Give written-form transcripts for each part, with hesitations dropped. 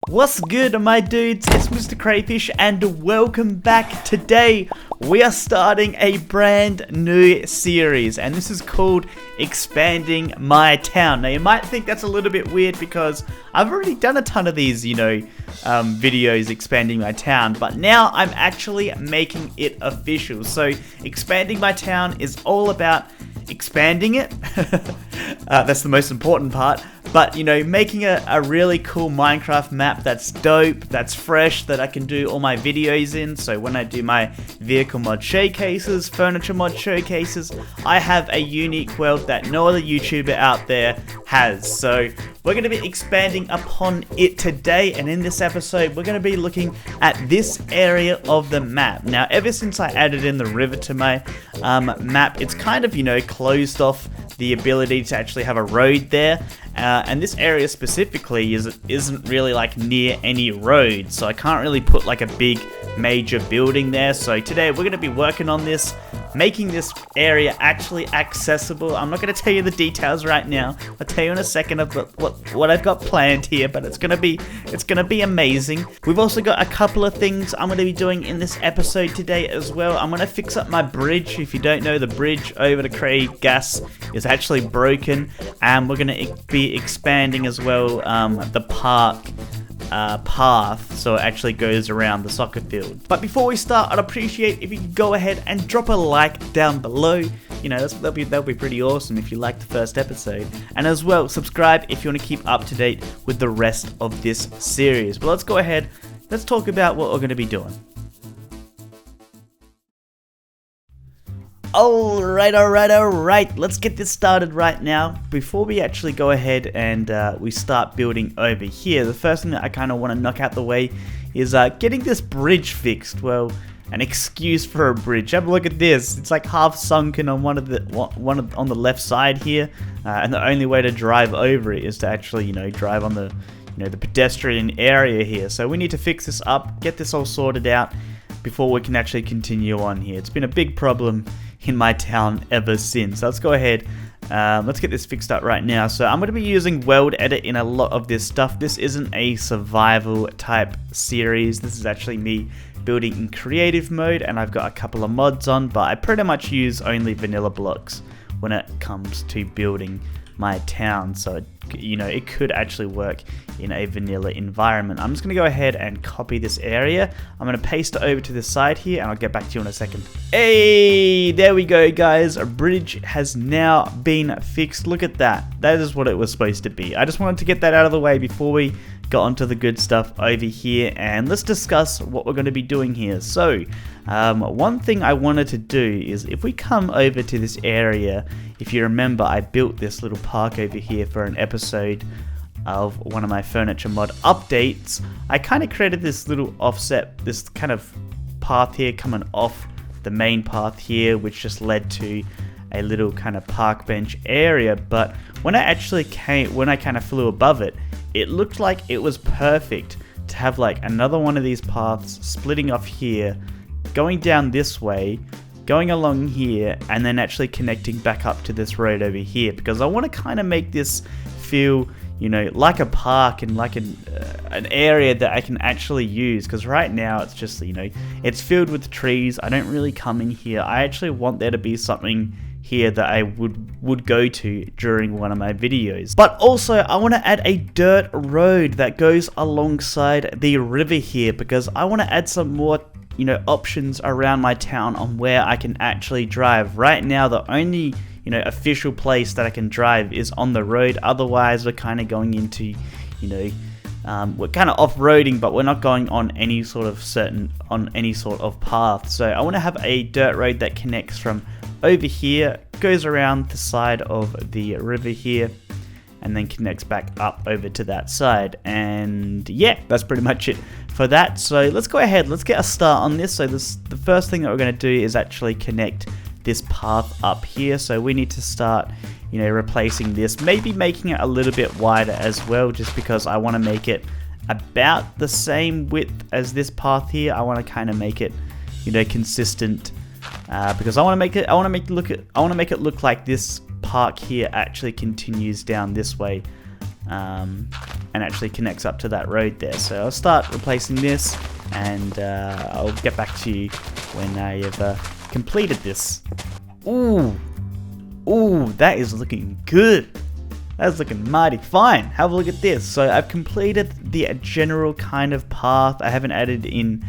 What's good, my dudes? It's MrCrayfish and welcome back. Today we are starting a brand new series and this is called Expanding My Town. Now you might think that's a little bit weird because I've already done a ton of these, videos expanding my town, but now I'm actually making it official. So Expanding My Town is all about expanding it. That's the most important part. But, making a really cool Minecraft map that's dope, that's fresh, that I can do all my videos in. So when I do my vehicle mod showcases, furniture mod showcases, I have a unique world that no other YouTuber out there has. So we're going to be expanding upon it today. And in this episode, we're going to be looking at this area of the map. Now, ever since I added in the river to my map, it's kind of, closed off the ability to actually have a road there. And this area specifically isn't really like near any road, so I can't really put like a big major building there. So today we're going to be working on this, making this area actually accessible. I'm not going to tell you the details right now. I'll tell you in a second of what I've got planned here, but it's going to be amazing. We've also got a couple of things I'm going to be doing in this episode today as well. I'm going to fix up my bridge. If you don't know, the bridge over to Cray Gas is actually broken, and we're going to be expanding as well the park path, so it actually goes around the soccer field. But before we start, I'd appreciate if you could go ahead and drop a like down below. That'll be pretty awesome if you liked the first episode. And as well, subscribe if you want to keep up to date with the rest of this series. But let's go ahead, let's talk about what we're going to be doing. Alright, let's get this started right now. Before we actually go ahead and we start building over here, the first thing that I kind of want to knock out the way is getting this bridge fixed. Well, an excuse for a bridge. Have a look at this. It's like half sunken on on the left side here, and the only way to drive over it is to actually, drive on the, the pedestrian area here. So we need to fix this up, get this all sorted out before we can actually continue on here. It's been a big problem in my town ever since. So let's go ahead, let's get this fixed up right now. So I'm going to be using World Edit in a lot of this stuff. This isn't a survival type series. This is actually me building in creative mode, and I've got a couple of mods on, but I pretty much use only vanilla blocks when it comes to building my town. So it could actually work in a vanilla environment. I'm just going to go ahead and copy this area. I'm going to paste it over to the side here, and I'll get back to you in a second. Hey, there we go, guys. A bridge has now been fixed. Look at that. That is what it was supposed to be. I just wanted to get that out of the way before we got onto the good stuff over here, and let's discuss what we're going to be doing here. So one thing I wanted to do is, if we come over to this area, if you remember, I built this little park over here for an episode of one of my furniture mod updates. I kind of created this little offset, this kind of path here coming off the main path here, which just led to a little kind of park bench area. But when I kind of flew above it, it looked like it was perfect to have like another one of these paths splitting off here, going down this way, going along here, and then actually connecting back up to this road over here, because I want to kind of make this feel, like a park and like an area that I can actually use. Because right now it's just, it's filled with trees. I don't really come in here. I actually want there to be something here that I would go to during one of my videos. But also I want to add a dirt road that goes alongside the river here, because I want to add some more options around my town on where I can actually drive. Right now the only official place that I can drive is on the road. Otherwise we're kind of going into we're kind of off-roading, but we're not going on any sort of path. So I want to have a dirt road that connects from over here, goes around the side of the river here, and then connects back up over to that side. And yeah, that's pretty much it for that. So let's go ahead, let's get a start on this. So the first thing that we're going to do is actually connect this path up here. So we need to start replacing this, maybe making it a little bit wider as well, just because I want to make it about the same width as this path here. I want to kind of make it consistent, because I want to make it look like this park here actually continues down this way. and actually connects up to that road there. So I'll start replacing this, and I'll get back to you when I have completed this. Ooh, that is looking good. That's looking mighty fine. Have a look at this. So I've completed the general kind of path. I haven't added in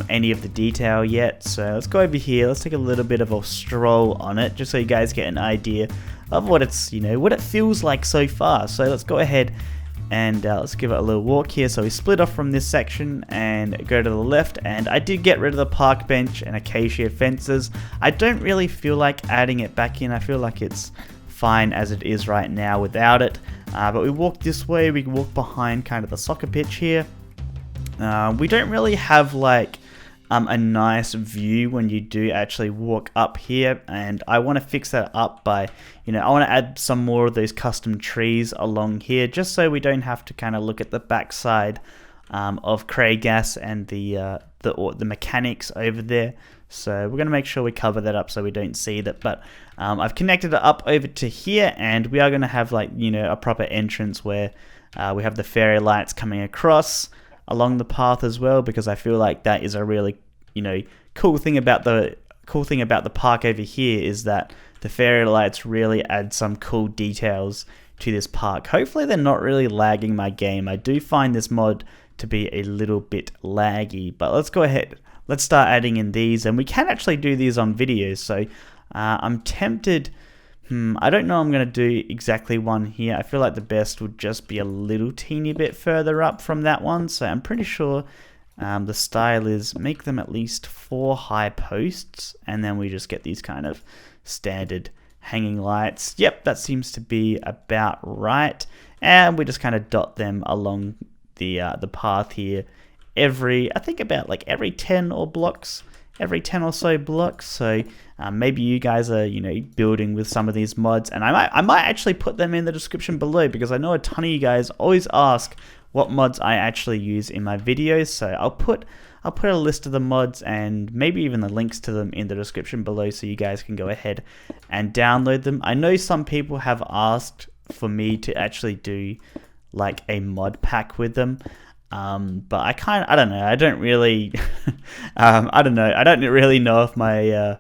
any of the detail yet. So let's go over here. Let's take a little bit of a stroll on it, just so you guys get an idea of what it's, what it feels like so far. So let's go ahead and let's give it a little walk here. So we split off from this section and go to the left, and I did get rid of the park bench and acacia fences. I don't really feel like adding it back in. I feel like it's fine as it is right now without it, but we walk this way. We walk behind kind of the soccer pitch here. We don't really have like a nice view when you do actually walk up here, and I want to fix that up by, I want to add some more of those custom trees along here, just so we don't have to kind of look at the backside of Craygas and the mechanics over there. So we're going to make sure we cover that up so we don't see that. But I've connected it up over to here, and we are going to have like, a proper entrance where we have the fairy lights coming across along the path as well, because I feel like that is a really, cool thing about the park over here, is that the fairy lights really add some cool details to this park. Hopefully they're not really lagging my game. I do find this mod to be a little bit laggy, but let's go ahead. Let's start adding in these, and we can actually do these on videos. So I'm tempted. I don't know I'm going to do exactly one here. I feel like the best would just be a little teeny bit further up from that one. So I'm pretty sure the style is make them at least 4 high posts, and then we just get these kind of standard hanging lights. Yep, that seems to be about right. And we just kind of dot them along the path here. I think about like every 10 or so blocks. So maybe you guys are, building with some of these mods, and I might actually put them in the description below, because I know a ton of you guys always ask what mods I actually use in my videos. So I'll put a list of the mods and maybe even the links to them in the description below, so you guys can go ahead and download them. I know some people have asked for me to actually do like a mod pack with them. But I don't know. I don't really, I don't know. I don't really know if my,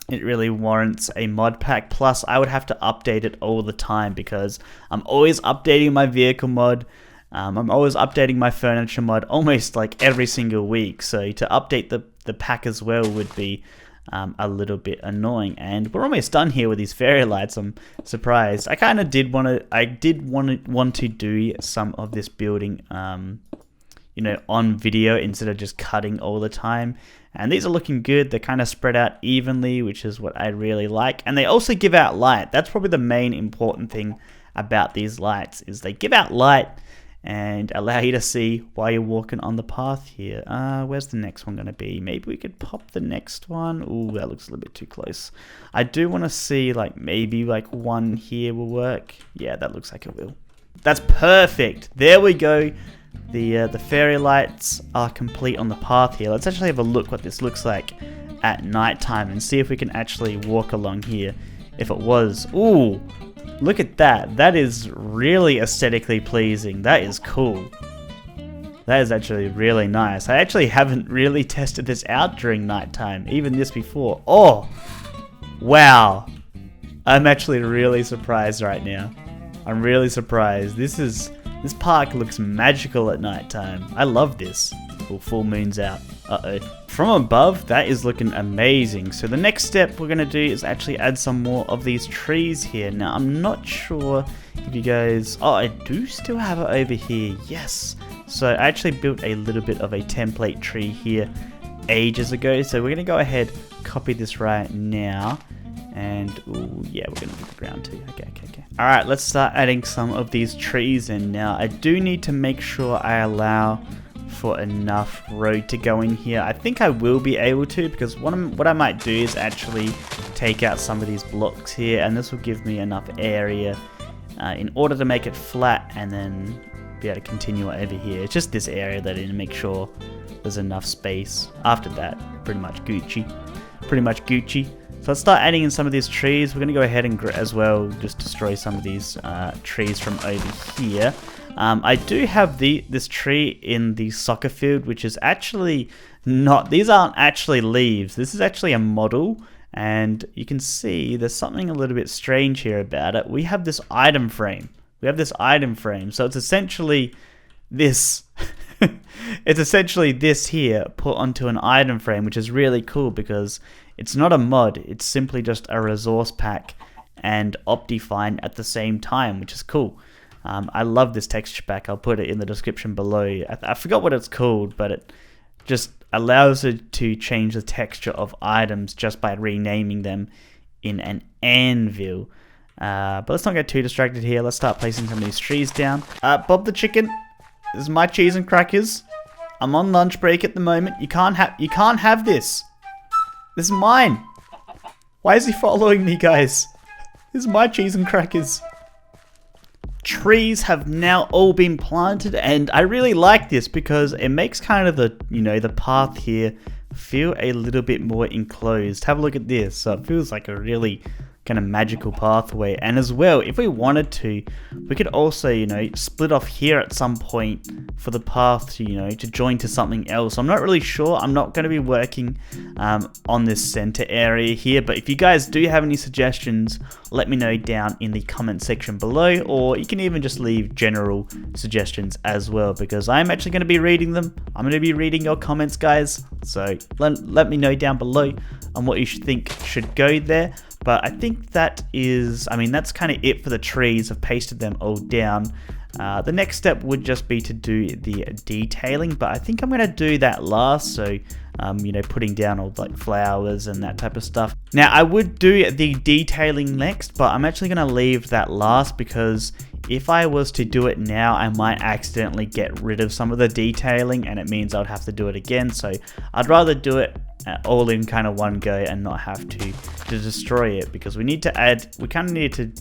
it really warrants a mod pack. Plus, I would have to update it all the time, because I'm always updating my vehicle mod. I'm always updating my furniture mod almost like every single week. So to update the pack as well would be a little bit annoying. And we're almost done here with these fairy lights. I'm surprised. I kind of did want to do some of this building on video instead of just cutting all the time. And these are looking good. They're kind of spread out evenly, which is what I really like. And they also give out light. That's probably the main important thing about these lights, is they give out light and allow you to see while you're walking on the path here. Where's the next one going to be? Maybe we could pop the next one. Ooh, that looks a little bit too close. I do want to see like maybe like one here will work. Yeah, that looks like it will. That's perfect. There we go. The fairy lights are complete on the path here. Let's actually have a look what this looks like at nighttime and see if we can actually walk along here. If it was, ooh, look at that. That is really aesthetically pleasing. That is cool. That is actually really nice. I actually haven't really tested this out during nighttime, even this before. Oh, wow. I'm actually really surprised right now. I'm really surprised. This park looks magical at nighttime. I love this. Well, full moon's out. Uh-oh. From above, that is looking amazing. So the next step we're going to do is actually add some more of these trees here. Now, I'm not sure if you guys... Oh, I do still have it over here. Yes. So I actually built a little bit of a template tree here ages ago. So we're going to go ahead, copy this right now. And, ooh, yeah, we're going to do the ground too. Okay. Alright, let's start adding some of these trees in now. I do need to make sure I allow for enough road to go in here. I think I will be able to, because what I might do is actually take out some of these blocks here, and this will give me enough area in order to make it flat and then be able to continue over here. It's just this area that I need to make sure there's enough space. After that, pretty much Gucci. So let's start adding in some of these trees. We're going to go ahead and as well just destroy some of these trees from over here. I do have this tree in the soccer field, which is actually not, these aren't actually leaves. This is actually a model, and you can see there's something a little bit strange here about it. We have this item frame. So it's essentially this. It's essentially this here put onto an item frame, which is really cool because it's not a mod. It's simply just a resource pack and Optifine at the same time, which is cool. I love this texture pack. I'll put it in the description below. I forgot what it's called, but it just allows it to change the texture of items just by renaming them in an anvil. But let's not get too distracted here. Let's start placing some of these trees down. Bob the chicken, this is my cheese and crackers. I'm on lunch break at the moment. You can't have this. This is mine. Why is he following me, guys? This is my cheese and crackers. Trees have now all been planted, and I really like this because it makes kind of the, the path here feel a little bit more enclosed. Have a look at this. So it feels like a really kind of magical pathway. And as well, if we wanted to, we could also, split off here at some point for the path to, to join to something else. I'm not really sure. I'm not going to be working on this center area here, but if you guys do have any suggestions, let me know down in the comment section below, or you can even just leave general suggestions as well, because I'm actually going to be reading them. I'm going to be reading your comments, guys. So let me know down below on what you think should go there. But I think that's kind of it for the trees. I've pasted them all down. The next step would just be to do the detailing, but I think I'm going to do that last. So, putting down all like flowers and that type of stuff. Now, I would do the detailing next, but I'm actually going to leave that last because if I was to do it now, I might accidentally get rid of some of the detailing, and it means I'd have to do it again. So I'd rather do it all in kind of one go and not have to destroy it, because we kind of need to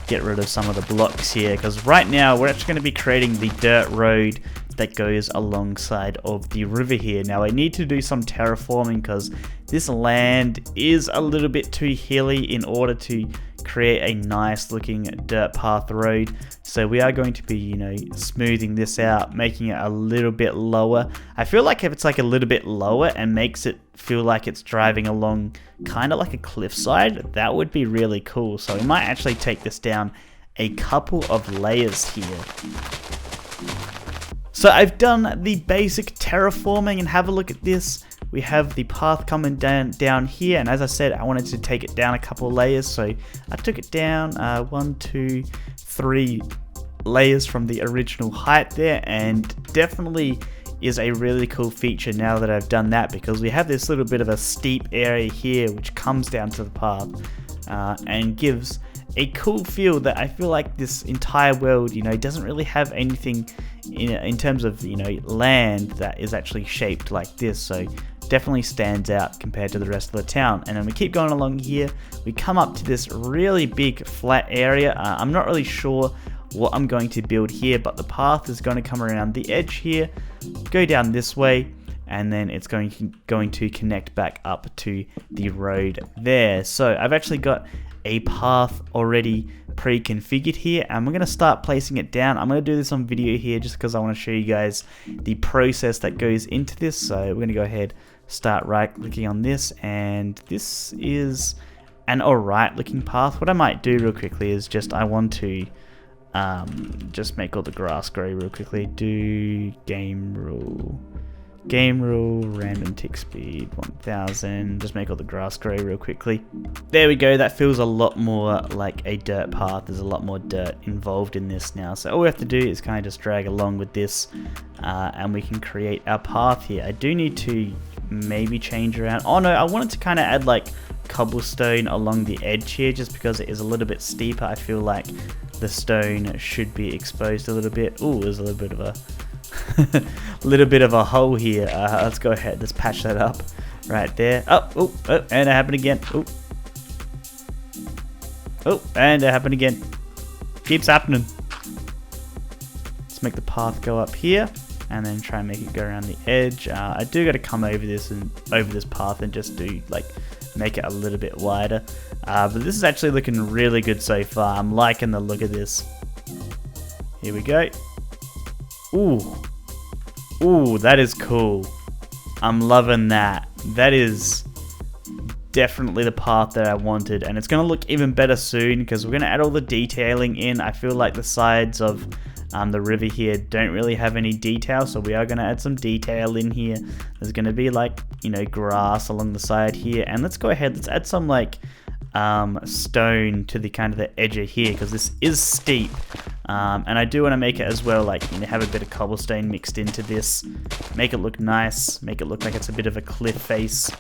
get rid of some of the blocks here, because right now we're actually going to be creating the dirt road that goes alongside of the river here. Now I need to do some terraforming because this land is a little bit too hilly in order to create a nice looking dirt path road. So we are going to be, smoothing this out, making it a little bit lower. I feel like if it's like a little bit lower and makes it feel like it's driving along kind of like a cliffside, that would be really cool. So we might actually take this down a couple of layers here. So I've done the basic terraforming, and have a look at this. We have the path coming down here, and as I said, I wanted to take it down a couple of layers, so I took it down 1, 2, 3 layers from the original height there, and definitely is a really cool feature now that I've done that, because we have this little bit of a steep area here which comes down to the path and gives a cool feel that I feel like this entire world, doesn't really have anything in terms of, land that is actually shaped like this. So definitely stands out compared to the rest of the town. And then we keep going along here. We come up to this really big flat area. I'm not really sure what I'm going to build here, but the path is going to come around the edge here, go down this way, and then it's going to connect back up to the road there. So I've actually got a path already pre-configured here, and we're going to start placing it down. I'm going to do this on video here just because I want to show you guys the process that goes into this. So we're going to go ahead, start right clicking on this, and this is an alright looking path. What I might do real quickly is I want to just make all the grass grow real quickly. Do game rule, random tick speed 1000, just make all the grass grow real quickly. There we go, that feels a lot more like a dirt path. There's a lot more dirt involved in this now, so all we have to do is kind of just drag along with this and we can create our path here. I do need to maybe change around. Oh no, I wanted to kind of add like cobblestone along the edge here, just because it is a little bit steeper. I feel like the stone should be exposed a little bit. Ooh, there's a little bit of a little bit of a hole here. Let's go ahead, let's patch that up right there. Oh, and it happened again. Oh, and it happened again. Keeps happening. Let's make the path go up here, and then try and make it go around the edge. I do got to come over this path and just do like make it a little bit wider. But this is actually looking really good so far. I'm liking the look of this. Here we go. Ooh. Ooh, that is cool. I'm loving that. That is definitely the path that I wanted, and it's going to look even better soon because we're going to add all the detailing in. I feel like the sides of the river here don't really have any detail, so we are going to add some detail in here. There's going to be like, you know, grass along the side here, and let's go ahead, let's add some like stone to the kind of the edge of here because this is steep, and I do want to make it as well, like, you know, have a bit of cobblestone mixed into this, make it look nice, make it look like it's a bit of a cliff face.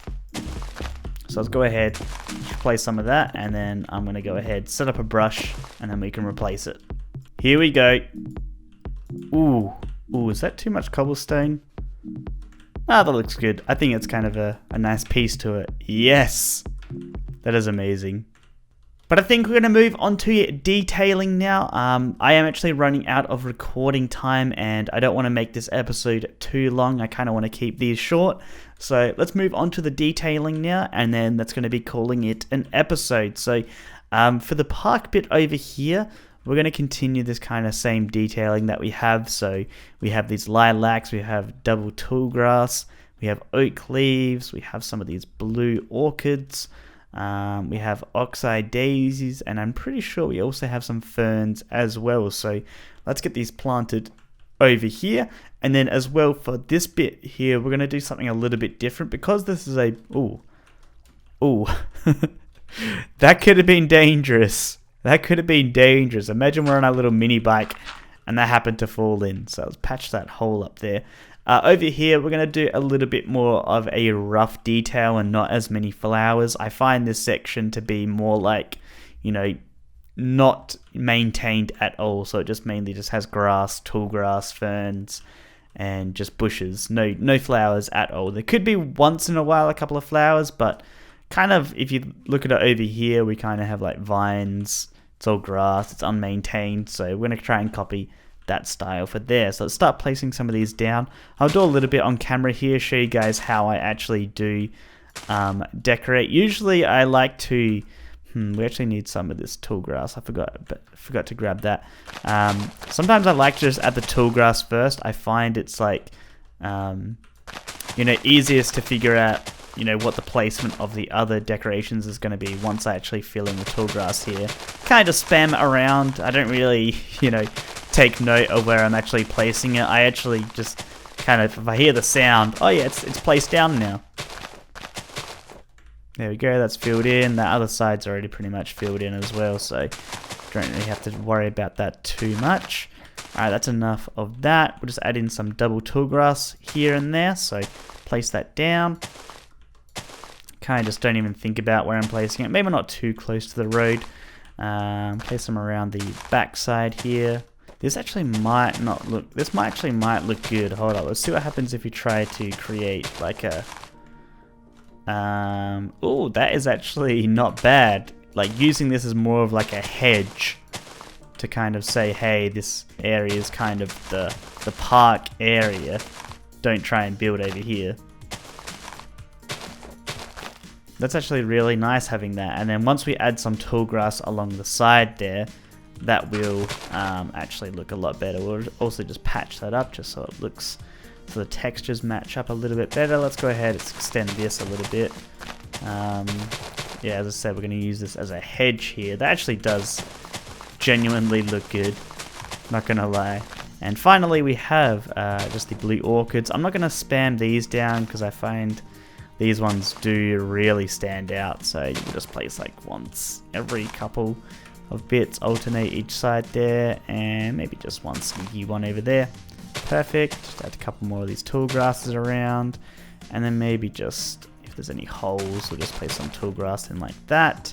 So let's go ahead, place some of that, and then I'm going to go ahead, set up a brush, and then we can replace it. Here we go. Ooh, ooh, is that too much cobblestone? Ah, that looks good. I think it's kind of a nice piece to it. Yes! That is amazing. But I think we're going to move on to detailing now. I am actually running out of recording time, and I don't want to make this episode too long. I kind of want to keep these short. So let's move on to the detailing now, and then that's going to be calling it an episode. So for the park bit over here, we're going to continue this kind of same detailing that we have. So we have these lilacs, we have double tall grass, we have oak leaves, we have some of these blue orchids. We have oxeye daisies, and I'm pretty sure we also have some ferns as well. So let's get these planted over here. And then as well for this bit here, we're going to do something a little bit different because this is a... Ooh. Ooh. That could have been dangerous. That could have been dangerous. Imagine we're on our little mini bike and that happened to fall in. So let's patch that hole up there. Over here, we're going to do a little bit more of a rough detail and not as many flowers. I find this section to be more like, you know, not maintained at all. So it just mainly just has grass, tall grass, ferns, and just bushes. No flowers at all. There could be once in a while a couple of flowers, but kind of if you look at it over here, we kind of have like vines. It's all grass. It's unmaintained. So we're going to try and copy that style for there. So let's start placing some of these down. I'll do a little bit on camera here, show you guys how I actually do decorate. Usually I like to we actually need some of this tall grass. I forgot to grab that. Sometimes I like to just add the tall grass first. I find it's like you know, easiest to figure out, you know, what the placement of the other decorations is going to be once I actually fill in the tall grass here. Kind of spam around. I don't really, you know, take note of where I'm actually placing it. I actually just kind of, if I hear the sound, oh yeah, it's placed down now. There we go, that's filled in. The other side's already pretty much filled in as well, so don't really have to worry about that too much. Alright, that's enough of that. We'll just add in some double tall grass here and there, so place that down. Kind of just don't even think about where I'm placing it. Maybe not too close to the road. Place them around the back side here. This actually might not look, this might look good. Hold on, let's see what happens if you try to create like a, oh, that is actually not bad. Like using this as more of like a hedge to kind of say, hey, this area is kind of the park area. Don't try and build over here. That's actually really nice having that. And then once we add some tall grass along the side there, that will actually look a lot better. We'll also just patch that up just so it looks, so the textures match up a little bit better. Let's go ahead and extend this a little bit. Yeah, as I said, we're going to use this as a hedge here. That actually does genuinely look good, not going to lie. And finally we have just the blue orchids. I'm not going to spam these down because I find these ones do really stand out. So you can just place like once every couple of bits, alternate each side there, and maybe just one sneaky one over there. Perfect. Just add a couple more of these tall grasses around, and then maybe just, if there's any holes, we'll just place some tall grass in like that.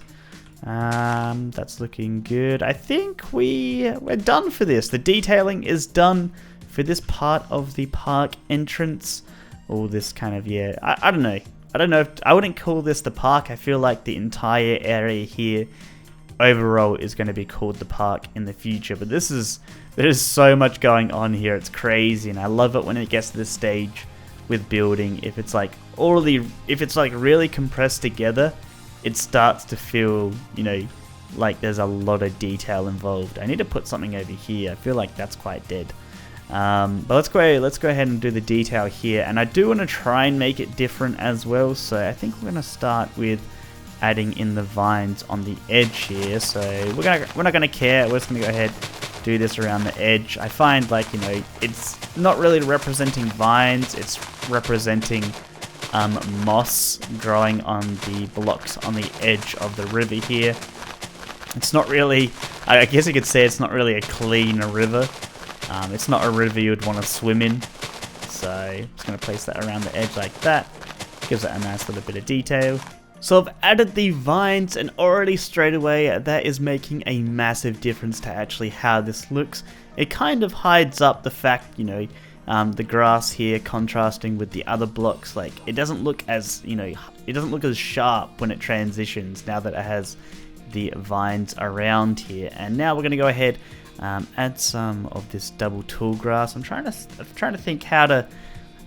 That's looking good. I think we're done for this. The detailing is done for this part of the park entrance. All this kind of, yeah, I don't know. I don't know if, I wouldn't call this the park. I feel like the entire area here overall is going to be called the park in the future. But there's so much going on here. It's crazy, and I love it when it gets to this stage with building. If it's like really compressed together, it starts to feel, you know, like there's a lot of detail involved. I need to put something over here. I feel like that's quite dead. But let's go ahead and do the detail here, and I do want to try and make it different as well. So I think we're gonna start with adding in the vines on the edge here. So we're not gonna care. We're just gonna go ahead, do this around the edge. I find, like, you know, it's not really representing vines. It's representing moss growing on the blocks on the edge of the river here. It's not really, I guess you could say it's not really a clean river. It's not a river you would want to swim in. So I'm just going to place that around the edge like that. Gives it a nice little bit of detail. So I've added the vines, and already straight away that is making a massive difference to actually how this looks. It kind of hides up the fact, you know, the grass here contrasting with the other blocks. Like, it doesn't look as, you know, it doesn't look as sharp when it transitions now that it has the vines around here. And now we're going to go ahead, add some of this double tall grass. I'm trying to think how to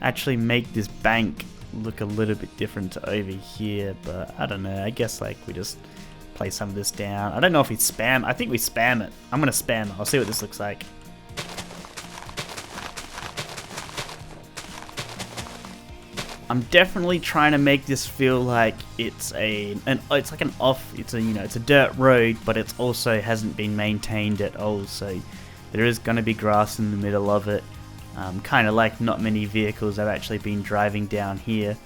actually make this bank look a little bit different to over here, but I don't know. I guess, like, we just place some of this down. I don't know if we spam. I think we spam it. I'm gonna spam it. I'll see what this looks like. I'm definitely trying to make this feel like it's a dirt road, but it also hasn't been maintained at all. So there is going to be grass in the middle of it, kind of like not many vehicles have actually been driving down here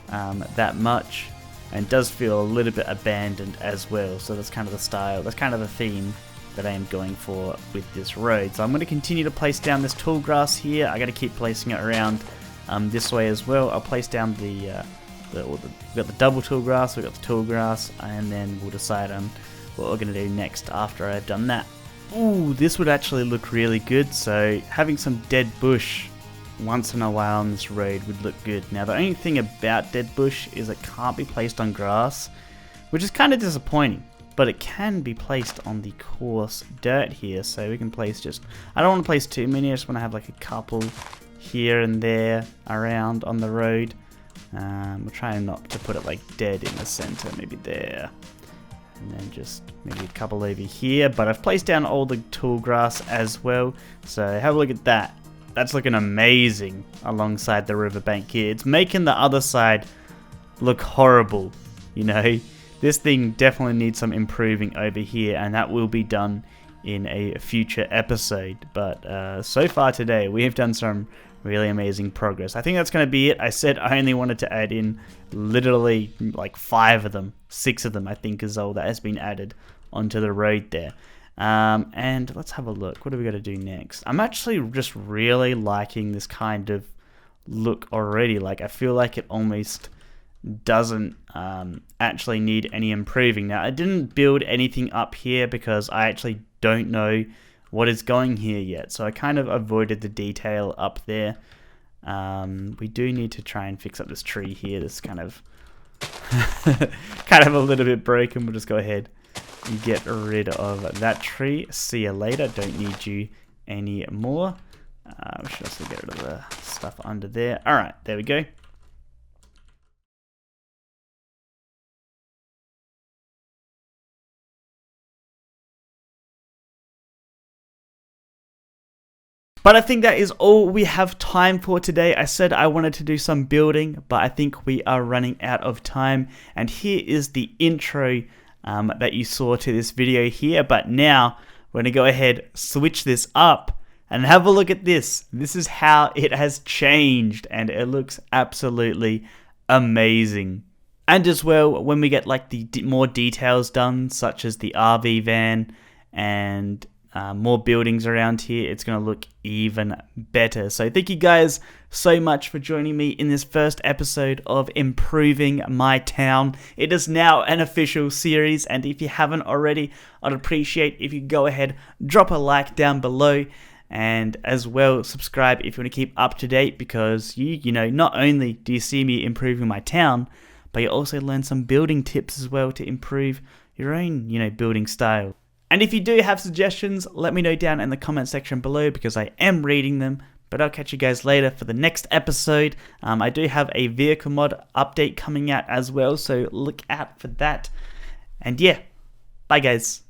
that much, and it does feel a little bit abandoned as well. So that's kind of the style, that's kind of the theme that I am going for with this road. So I'm going to continue to place down this tall grass here. I got to keep placing it around this way as well. I'll place down we've got the double tall grass, we've got the tall grass, and then we'll decide on what we're going to do next after I've done that. Ooh, this would actually look really good. So having some dead bush once in a while on this road would look good. Now the only thing about dead bush is it can't be placed on grass, which is kind of disappointing, but it can be placed on the coarse dirt here. So we can place I don't want to place too many, I just want to have like a couple here and there around on the road. We're trying not to put it like dead in the center, maybe there, and then just maybe a couple over here. But I've placed down all the tall grass as well, so have a look at that. That's looking amazing alongside the riverbank here. It's making the other side look horrible, you know. This thing definitely needs some improving over here, and that will be done in a future episode. But so far today we have done some really amazing progress. I think that's going to be it. I said I only wanted to add in literally like 5 of them, 6 of them I think is all that has been added onto the road there. And let's have a look. What are we going to do next? I'm actually just really liking this kind of look already. Like, I feel like it almost doesn't actually need any improving. Now, I didn't build anything up here because I actually don't know what is going here yet, so I kind of avoided the detail up there. We do need to try and fix up this tree here. This kind of a little bit broken. We'll just go ahead and get rid of that tree. See you later. Don't need you anymore. We should also get rid of the stuff under there. Alright, there we go. But I think that is all we have time for today. I said I wanted to do some building, but I think we are running out of time. And here is the intro that you saw to this video here. But now we're going to go ahead, switch this up, and have a look at this. This is how it has changed, and it looks absolutely amazing. And as well, when we get like the more details done, such as the RV van and more buildings around here, it's going to look even better. So thank you guys so much for joining me in this first episode of Improving My Town. It is now an official series, and if you haven't already, I'd appreciate if you go ahead, drop a like down below, and as well subscribe if you want to keep up to date, because you know, not only do you see me improving my town, but you also learn some building tips as well to improve your own, you know, building style. And if you do have suggestions, let me know down in the comment section below, because I am reading them. But I'll catch you guys later for the next episode. I do have a vehicle mod update coming out as well, so look out for that. And yeah, bye guys.